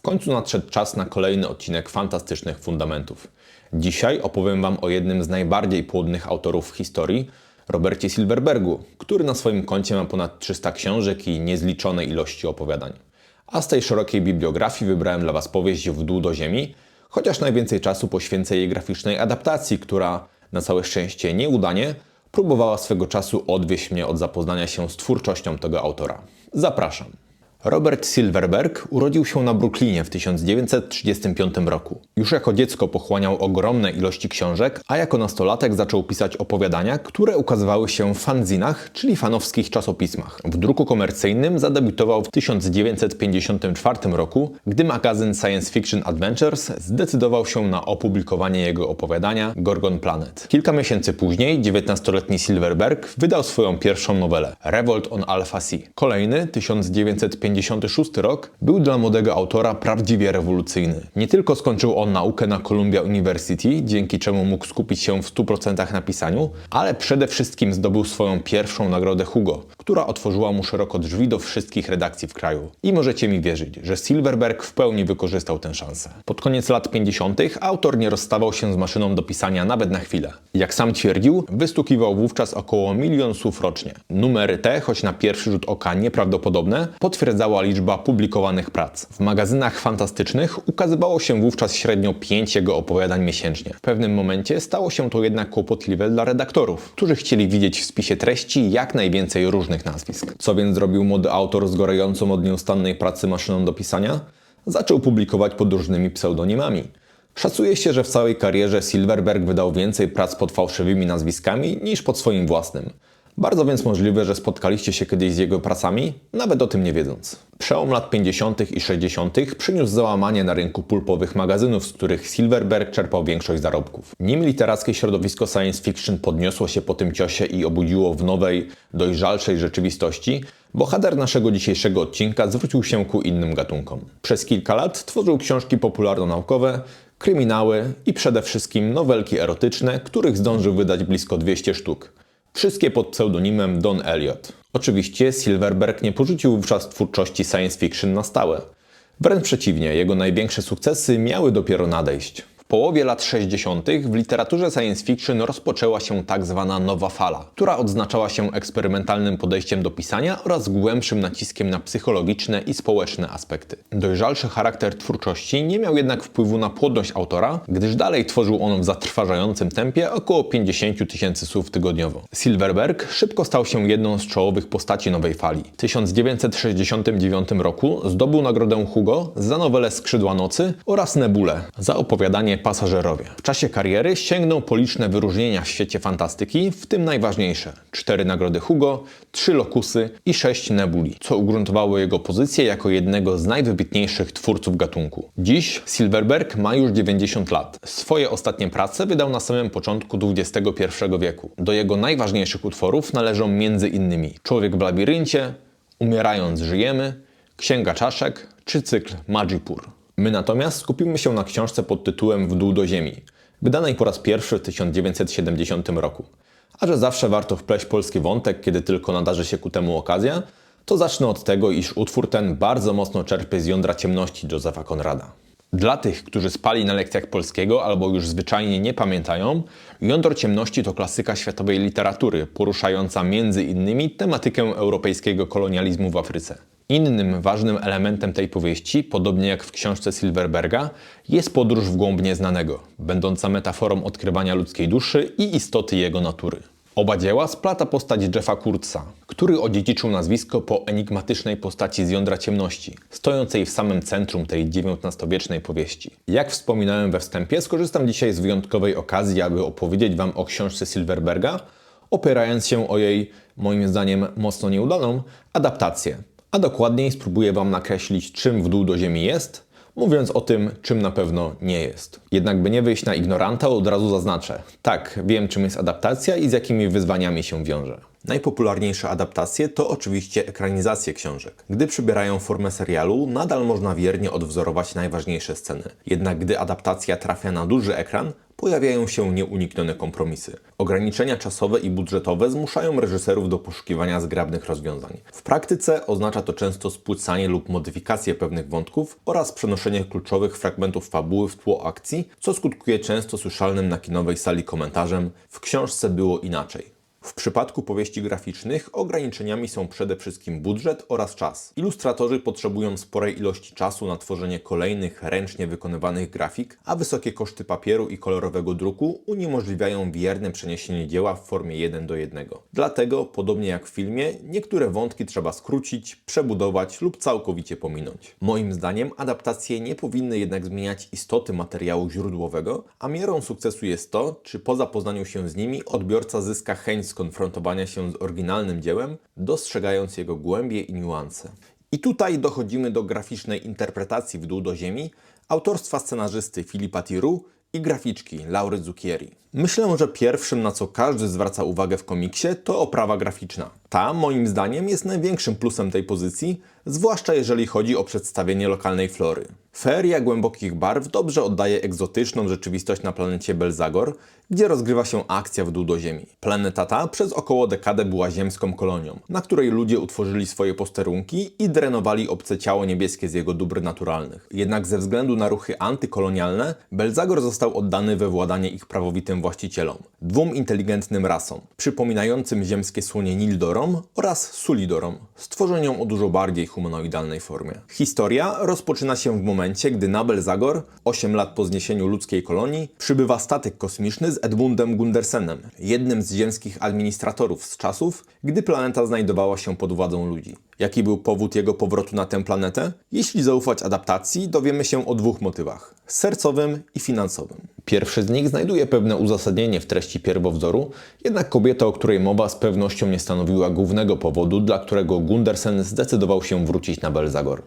końcu nadszedł czas na kolejny odcinek Fantastycznych Fundamentów. Dzisiaj opowiem Wam o jednym z najbardziej płodnych autorów w historii, Robercie Silverbergu, który na swoim koncie ma ponad 300 książek i niezliczone ilości opowiadań. A z tej szerokiej bibliografii wybrałem dla Was powieść W dół do ziemi, chociaż najwięcej czasu poświęcę jej graficznej adaptacji, która, na całe szczęście nieudanie, próbowała swego czasu odwieść mnie od zapoznania się z twórczością tego autora. Zapraszam. Robert Silverberg urodził się na Brooklynie w 1935 roku. Już jako dziecko pochłaniał ogromne ilości książek, a jako nastolatek zaczął pisać opowiadania, które ukazywały się w fanzinach, czyli fanowskich czasopismach. W druku komercyjnym zadebiutował w 1954 roku, gdy magazyn Science Fiction Adventures zdecydował się na opublikowanie jego opowiadania Gorgon Planet. Kilka miesięcy później 19-letni Silverberg wydał swoją pierwszą nowelę Revolt on Alpha Sea. Kolejny, 1956 rok, był dla młodego autora prawdziwie rewolucyjny. Nie tylko skończył on naukę na Columbia University, dzięki czemu mógł skupić się w 100% na pisaniu, ale przede wszystkim zdobył swoją pierwszą nagrodę Hugo, która otworzyła mu szeroko drzwi do wszystkich redakcji w kraju. I możecie mi wierzyć, że Silverberg w pełni wykorzystał tę szansę. Pod koniec lat 50. autor nie rozstawał się z maszyną do pisania nawet na chwilę. Jak sam twierdził, wystukiwał wówczas około 1 000 000 słów rocznie. Numery te, choć na pierwszy rzut oka nieprawdopodobne, potwierdzała liczba publikowanych prac. W magazynach fantastycznych ukazywało się wówczas średnio 5 jego opowiadań miesięcznie. W pewnym momencie stało się to jednak kłopotliwe dla redaktorów, którzy chcieli widzieć w spisie treści jak najwięcej różnych nazwisk. Co więc zrobił młody autor z gorejącą od nieustannej pracy maszyną do pisania? Zaczął publikować pod różnymi pseudonimami. Szacuje się, że w całej karierze Silverberg wydał więcej prac pod fałszywymi nazwiskami niż pod swoim własnym. Bardzo więc możliwe, że spotkaliście się kiedyś z jego pracami, nawet o tym nie wiedząc. Przełom lat 50. i 60. przyniósł załamanie na rynku pulpowych magazynów, z których Silverberg czerpał większość zarobków. Nim literackie środowisko science fiction podniosło się po tym ciosie i obudziło w nowej, dojrzalszej rzeczywistości, bohater naszego dzisiejszego odcinka zwrócił się ku innym gatunkom. Przez kilka lat tworzył książki popularno-naukowe, kryminały i przede wszystkim nowelki erotyczne, których zdążył wydać blisko 200 sztuk. Wszystkie pod pseudonimem Don Elliot. Oczywiście Silverberg nie porzucił wówczas twórczości science fiction na stałe. Wręcz przeciwnie, jego największe sukcesy miały dopiero nadejść. W połowie lat 60. w literaturze science fiction rozpoczęła się tak zwana nowa fala, która odznaczała się eksperymentalnym podejściem do pisania oraz głębszym naciskiem na psychologiczne i społeczne aspekty. Dojrzalszy charakter twórczości nie miał jednak wpływu na płodność autora, gdyż dalej tworzył on w zatrważającym tempie około 50 000 słów tygodniowo. Silverberg szybko stał się jedną z czołowych postaci nowej fali. W 1969 roku zdobył nagrodę Hugo za nowelę Skrzydła Nocy oraz Nebulę za opowiadanie Pasażerowie. W czasie kariery sięgnął po liczne wyróżnienia w świecie fantastyki, w tym najważniejsze: 4 nagrody Hugo, 3 Locusy i 6 Nebuli, co ugruntowało jego pozycję jako jednego z najwybitniejszych twórców gatunku. Dziś Silverberg ma już 90 lat. Swoje ostatnie prace wydał na samym początku XXI wieku. Do jego najważniejszych utworów należą m.in. Człowiek w labiryncie, Umierając żyjemy, Księga czaszek czy cykl Madripoor. My natomiast skupimy się na książce pod tytułem W dół do ziemi, wydanej po raz pierwszy w 1970 roku. A że zawsze warto wpleść polski wątek, kiedy tylko nadarzy się ku temu okazja, to zacznę od tego, iż utwór ten bardzo mocno czerpie z jądra ciemności Josepha Conrada. Dla tych, którzy spali na lekcjach polskiego albo już zwyczajnie nie pamiętają, Jądro ciemności to klasyka światowej literatury, poruszająca m.in. tematykę europejskiego kolonializmu w Afryce. Innym ważnym elementem tej powieści, podobnie jak w książce Silverberga, jest podróż w głąb nieznanego, będąca metaforą odkrywania ludzkiej duszy i istoty jego natury. Oba dzieła splata postać Jeffa Kurtza, który odziedziczył nazwisko po enigmatycznej postaci z jądra ciemności, stojącej w samym centrum tej XIX-wiecznej powieści. Jak wspominałem we wstępie, skorzystam dzisiaj z wyjątkowej okazji, aby opowiedzieć Wam o książce Silverberga, opierając się o jej, moim zdaniem mocno nieudaną, adaptację. A dokładniej spróbuję Wam nakreślić, czym W dół do ziemi jest, mówiąc o tym, czym na pewno nie jest. Jednak by nie wyjść na ignoranta, od razu zaznaczę. Tak, wiem, czym jest adaptacja i z jakimi wyzwaniami się wiąże. Najpopularniejsze adaptacje to oczywiście ekranizacje książek. Gdy przybierają formę serialu, nadal można wiernie odwzorować najważniejsze sceny. Jednak gdy adaptacja trafia na duży ekran, pojawiają się nieuniknione kompromisy. Ograniczenia czasowe i budżetowe zmuszają reżyserów do poszukiwania zgrabnych rozwiązań. W praktyce oznacza to często spłycanie lub modyfikację pewnych wątków oraz przenoszenie kluczowych fragmentów fabuły w tło akcji, co skutkuje często słyszalnym na kinowej sali komentarzem „w książce było inaczej”. W przypadku powieści graficznych ograniczeniami są przede wszystkim budżet oraz czas. Ilustratorzy potrzebują sporej ilości czasu na tworzenie kolejnych ręcznie wykonywanych grafik, a wysokie koszty papieru i kolorowego druku uniemożliwiają wierne przeniesienie dzieła w formie 1:1. Dlatego, podobnie jak w filmie, niektóre wątki trzeba skrócić, przebudować lub całkowicie pominąć. Moim zdaniem adaptacje nie powinny jednak zmieniać istoty materiału źródłowego, a miarą sukcesu jest to, czy po zapoznaniu się z nimi odbiorca zyska chęć skonfrontowania się z oryginalnym dziełem, dostrzegając jego głębie i niuanse. I tutaj dochodzimy do graficznej interpretacji W dół do ziemi, autorstwa scenarzysty Philippa Tiru i graficzki Laury Zucchieri. Myślę, że pierwszym, na co każdy zwraca uwagę w komiksie, to oprawa graficzna. Ta, moim zdaniem, jest największym plusem tej pozycji, zwłaszcza jeżeli chodzi o przedstawienie lokalnej flory. Feria głębokich barw dobrze oddaje egzotyczną rzeczywistość na planecie Belzagor, gdzie rozgrywa się akcja W dół do ziemi. Planeta ta przez około dekadę była ziemską kolonią, na której ludzie utworzyli swoje posterunki i drenowali obce ciało niebieskie z jego dóbr naturalnych. Jednak ze względu na ruchy antykolonialne, Belzagor został oddany we władanie ich prawowitym właścicielom, dwóm inteligentnym rasom, przypominającym ziemskie słonie Nildorom oraz Sulidorom, stworzeniom o dużo bardziej humanoidalnej formie. Historia rozpoczyna się w momencie, gdy na Belzagor, 8 lat po zniesieniu ludzkiej kolonii, przybywa statek kosmiczny z Edmundem Gundersenem, jednym z ziemskich administratorów z czasów, gdy planeta znajdowała się pod władzą ludzi. Jaki był powód jego powrotu na tę planetę? Jeśli zaufać adaptacji, dowiemy się o dwóch motywach: sercowym i finansowym. Pierwszy z nich znajduje pewne uzasadnienie w treści pierwowzoru, jednak kobieta, o której mowa, z pewnością nie stanowiła głównego powodu, dla którego Gundersen zdecydował się wrócić na Belzagor.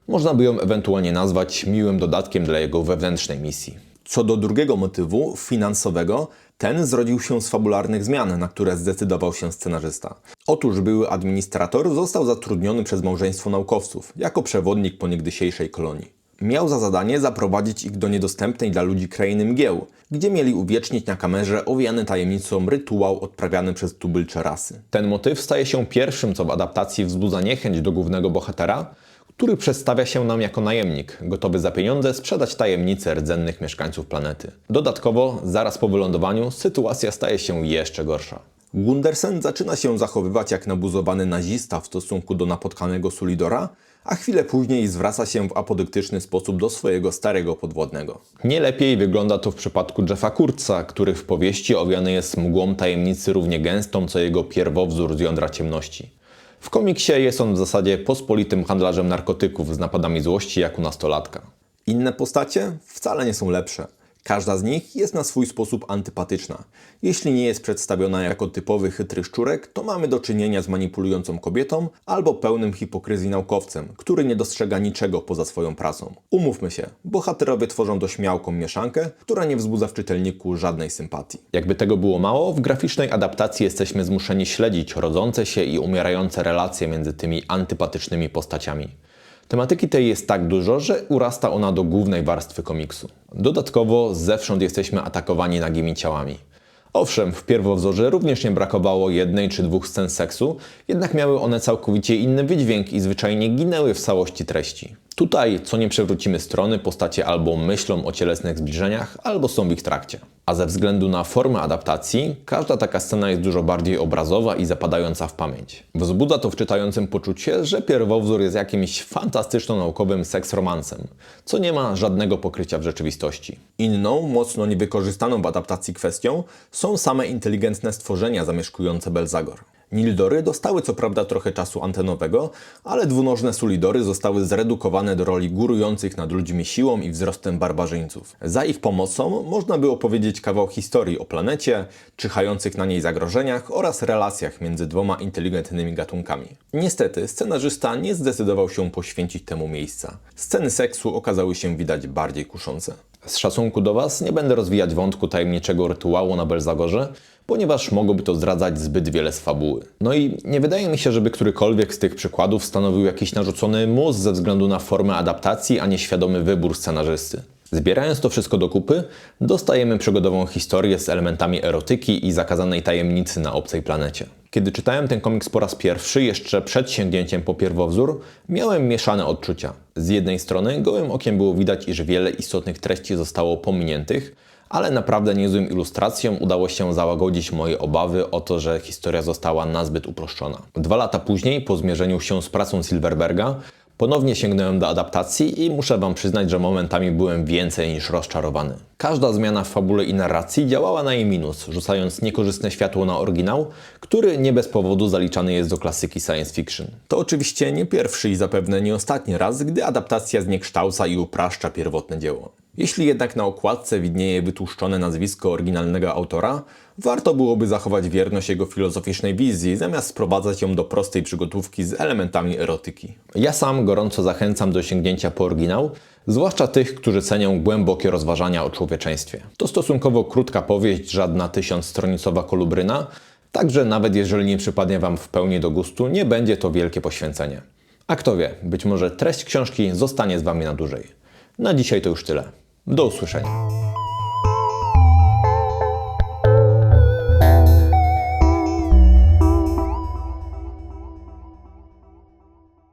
Można by ją ewentualnie nazwać miłym dodatkiem dla jego wewnętrznej misji. Co do drugiego motywu, finansowego, ten zrodził się z fabularnych zmian, na które zdecydował się scenarzysta. Otóż były administrator został zatrudniony przez małżeństwo naukowców, jako przewodnik po niegdysiejszej kolonii. Miał za zadanie zaprowadzić ich do niedostępnej dla ludzi krainy mgieł, gdzie mieli uwiecznić na kamerze owiany tajemnicą rytuał odprawiany przez tubylcze rasy. Ten motyw staje się pierwszym, co w adaptacji wzbudza niechęć do głównego bohatera, który przedstawia się nam jako najemnik, gotowy za pieniądze sprzedać tajemnice rdzennych mieszkańców planety. Dodatkowo, zaraz po wylądowaniu, sytuacja staje się jeszcze gorsza. Gundersen zaczyna się zachowywać jak nabuzowany nazista w stosunku do napotkanego Sulidora, a chwilę później zwraca się w apodyktyczny sposób do swojego starego podwładnego. Nie lepiej wygląda to w przypadku Jeffa Kurtza, który w powieści owiany jest mgłą tajemnicy równie gęstą, co jego pierwowzór z jądra ciemności. W komiksie jest on w zasadzie pospolitym handlarzem narkotyków z napadami złości jak u nastolatka. Inne postacie wcale nie są lepsze. Każda z nich jest na swój sposób antypatyczna. Jeśli nie jest przedstawiona jako typowy chytry szczurek, to mamy do czynienia z manipulującą kobietą albo pełnym hipokryzji naukowcem, który nie dostrzega niczego poza swoją pracą. Umówmy się, bohaterowie tworzą dośmiałką mieszankę, która nie wzbudza w czytelniku żadnej sympatii. Jakby tego było mało, w graficznej adaptacji jesteśmy zmuszeni śledzić rodzące się i umierające relacje między tymi antypatycznymi postaciami. Tematyki tej jest tak dużo, że urasta ona do głównej warstwy komiksu. Dodatkowo zewsząd jesteśmy atakowani nagimi ciałami. Owszem, w pierwowzorze również nie brakowało jednej czy dwóch scen seksu, jednak miały one całkowicie inny wydźwięk i zwyczajnie ginęły w całości treści. Tutaj, co nie przewrócimy strony, postacie albo myślą o cielesnych zbliżeniach, albo są w ich trakcie. A ze względu na formę adaptacji, każda taka scena jest dużo bardziej obrazowa i zapadająca w pamięć. Wzbudza to w czytającym poczucie, że pierwowzór jest jakimś fantastyczno-naukowym seks-romansem, co nie ma żadnego pokrycia w rzeczywistości. Inną, mocno niewykorzystaną w adaptacji kwestią są same inteligentne stworzenia zamieszkujące Belzagor. Nildory dostały co prawda trochę czasu antenowego, ale dwunożne Sulidory zostały zredukowane do roli górujących nad ludźmi siłą i wzrostem barbarzyńców. Za ich pomocą można by opowiedzieć kawał historii o planecie, czyhających na niej zagrożeniach oraz relacjach między dwoma inteligentnymi gatunkami. Niestety, scenarzysta nie zdecydował się poświęcić temu miejsca. Sceny seksu okazały się widać bardziej kuszące. Z szacunku do Was nie będę rozwijać wątku tajemniczego rytuału na Belzagorze, ponieważ mogłoby to zdradzać zbyt wiele z fabuły. No i nie wydaje mi się, żeby którykolwiek z tych przykładów stanowił jakiś narzucony mus ze względu na formę adaptacji, a nie świadomy wybór scenarzysty. Zbierając to wszystko do kupy, dostajemy przygodową historię z elementami erotyki i zakazanej tajemnicy na obcej planecie. Kiedy czytałem ten komiks po raz pierwszy, jeszcze przed sięgnięciem po pierwowzór, miałem mieszane odczucia. Z jednej strony gołym okiem było widać, iż wiele istotnych treści zostało pominiętych, ale naprawdę niezłym ilustracjom udało się załagodzić moje obawy o to, że historia została nazbyt uproszczona. 2 lata później, po zmierzeniu się z pracą Silverberga, ponownie sięgnąłem do adaptacji i muszę Wam przyznać, że momentami byłem więcej niż rozczarowany. Każda zmiana w fabule i narracji działała na jej minus, rzucając niekorzystne światło na oryginał, który nie bez powodu zaliczany jest do klasyki science fiction. To oczywiście nie pierwszy i zapewne nie ostatni raz, gdy adaptacja zniekształca i upraszcza pierwotne dzieło. Jeśli jednak na okładce widnieje wytłuszczone nazwisko oryginalnego autora, warto byłoby zachować wierność jego filozoficznej wizji, zamiast sprowadzać ją do prostej przygotówki z elementami erotyki. Ja sam gorąco zachęcam do sięgnięcia po oryginał, zwłaszcza tych, którzy cenią głębokie rozważania o człowieczeństwie. To stosunkowo krótka powieść, żadna 1000-stronicowa kolubryna, także nawet jeżeli nie przypadnie Wam w pełni do gustu, nie będzie to wielkie poświęcenie. A kto wie, być może treść książki zostanie z Wami na dłużej. Na dzisiaj to już tyle. Do usłyszenia.